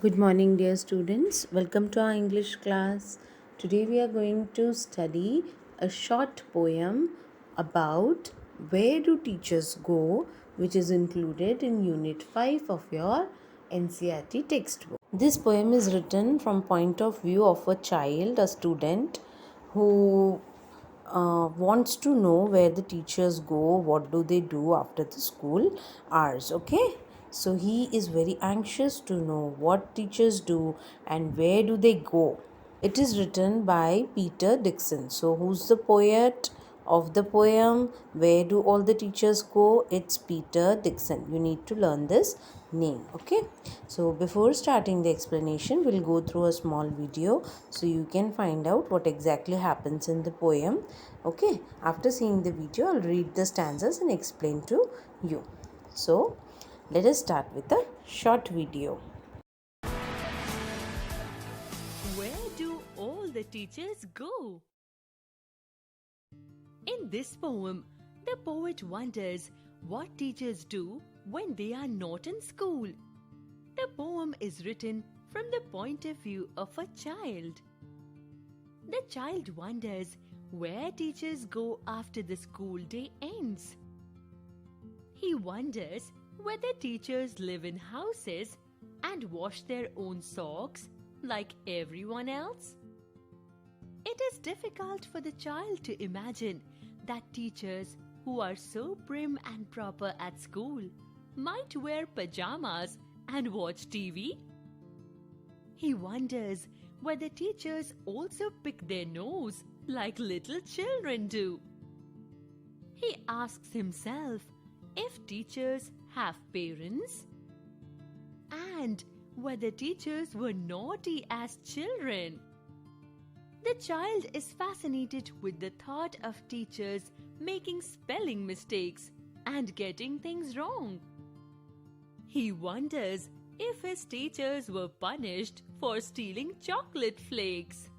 Good morning, dear students. Welcome to our English class. Today we are going to study a short poem about where do teachers go, which is included in Unit 5 of your Ncert textbook. This poem is written from point of view of a child, a student who wants to know where the teachers go, what do they do after the school hours. Okay, so he is very anxious to know what teachers do and where do they go. It is written by Peter Dixon. So who's the poet of the poem? Where do all the teachers go? It's Peter Dixon. You need to learn this name. Okay, so before starting the explanation, we'll go through a small video so you can find out what exactly happens in the poem. Okay, after seeing the video, I'll read the stanzas and explain to you. So let us start with a short video. Where do all the teachers go? In this poem, the poet wonders what teachers do when they are not in school. The poem is written from the point of view of a child. The child wonders where teachers go after the school day ends. He wonders whether teachers live in houses and wash their own socks like everyone else. It is difficult for the child to imagine that teachers who are so prim and proper at school might wear pajamas and watch TV. He wonders whether teachers also pick their nose like little children do. He asks himself if teachers have parents and whether teachers were naughty as children. The child is fascinated with the thought of teachers making spelling mistakes and getting things wrong. He wonders if his teachers were punished for stealing chocolate flakes.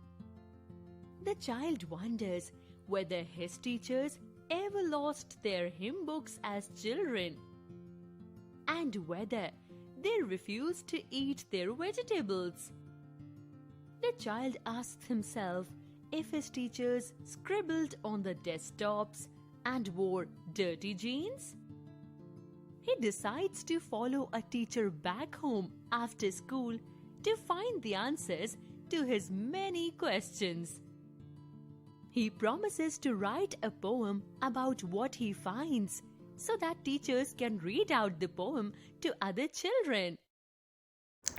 The child wonders whether his teachers ever lost their hymn books as children and whether they refused to eat their vegetables. The child asks himself if his teachers scribbled on the desktops and wore dirty jeans. He decides to follow a teacher back home after school to find the answers to his many questions. He promises to write a poem about what he finds so that teachers can read out the poem to other children.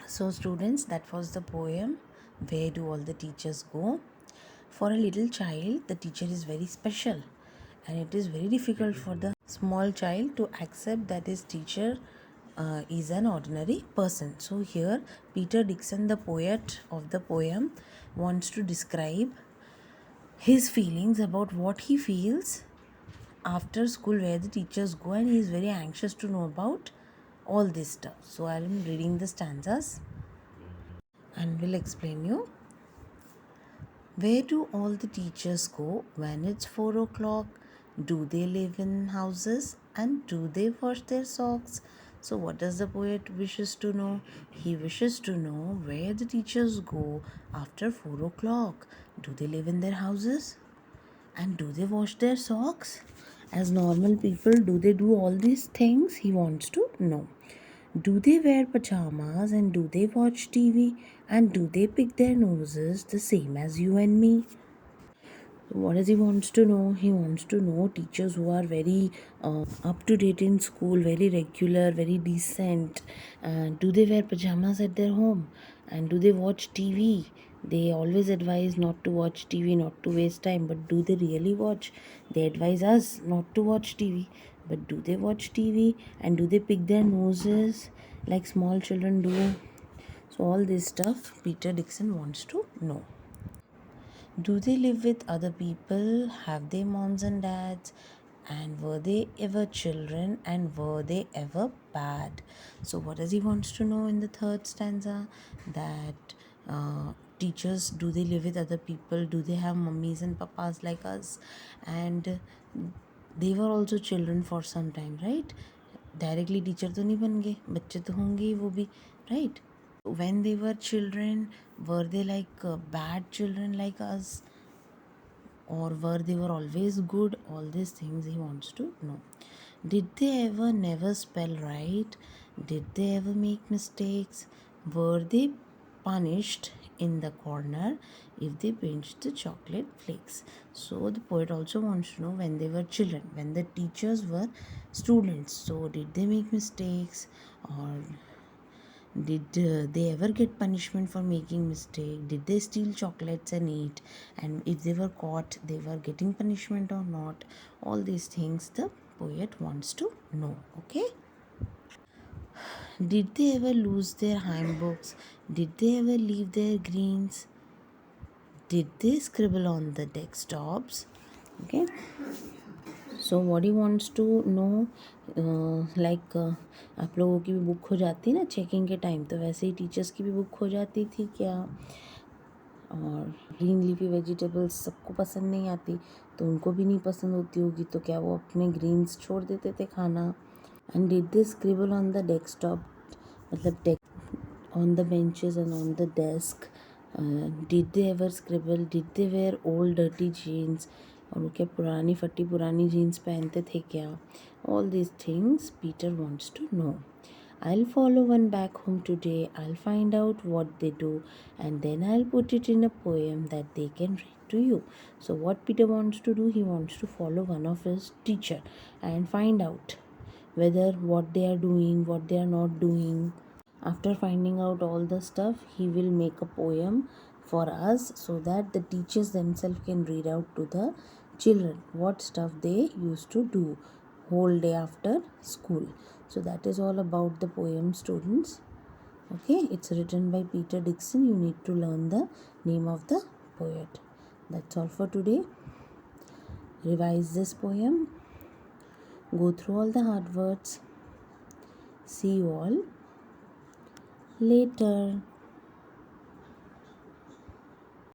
So students, that was the poem, Where Do All the Teachers Go? For a little child, the teacher is very special, and it is very difficult for the small child to accept that his teacher is an ordinary person. So here Peter Dixon, the poet of the poem, wants to describe his feelings about what he feels after school, where the teachers go, and he is very anxious to know about all this stuff. So I am reading the stanzas and will explain you. Where do all the teachers go when it's 4 o'clock? Do they live in houses and do they wash their socks? So what does the poet wishes to know? He wishes to know where the teachers go after 4 o'clock. Do they live in their houses? And do they wash their socks? As normal people, do they do all these things? He wants to know. Do they wear pajamas and do they watch TV? And do they pick their noses the same as you and me? What does he wants to know? He wants to know teachers who are very up to date in school, very regular, very decent. Do they wear pajamas at their home? And do they watch TV? They always advise not to watch TV, not to waste time. But do they really watch? They advise us not to watch TV. But do they watch TV? And do they pick their noses like small children do? So all this stuff Peter Dixon wants to know. Do they live with other people? Have they moms and dads? And were they ever children? And were they ever bad? So what does he wants to know in the third stanza? That teachers, do they live with other people? Do they have mummies and papas like us? And they were also children for some time, right? Directly teacher तो नहीं बन गए, बच्चे तो होंगे ही वो भी, right? When they were children, were they like bad children like us, or were they were always good? All these things he wants to know. Did they ever never spell right? Did they ever make mistakes? Were they punished in the corner if they pinched the chocolate flakes? So the poet also wants to know, when they were children, when the teachers were students, so did they make mistakes, or did they ever get punishment for making mistake? Did they steal chocolates and eat? And if they were caught, they were getting punishment or not? All these things the poet wants to know. Okay. Did they ever lose their handbooks? Did they ever leave their greens? Did they scribble on the desktops? Okay. So what he wants to know, like आप लोगों की भी book हो जाती है ना checking के time, तो वैसे ही टीचर्स की भी बुक हो जाती थी क्या? और ग्रीन लीफी वेजिटेबल्स सबको पसंद नहीं आती, तो उनको भी नहीं पसंद होती होगी, तो क्या वो अपने ग्रीन्स छोड़ देते थे खाना? And did they scribble on the desktop, मतलब on the benches and on the desk? Did they ever scribble? Did they wear old dirty jeans? और वो क्या पुरानी फटी पुरानी जीन्स पहनते थे क्या? All these things Peter wants to know. I'll follow one back home today. I'll find out what they do, and then I'll put it in a poem that they can read to you. So what Peter wants to do, he wants to follow one of his teacher and find out whether what they are doing, what they are not doing. After finding out all the stuff, he will make a poem for us, so that the teachers themselves can read out to the children what stuff they used to do whole day after school. So that is all about the poem, students. Okay, it's written by Peter Dixon. You need to learn the name of the poet. That's all for today. Revise this poem, go through all the hard words. See you all later.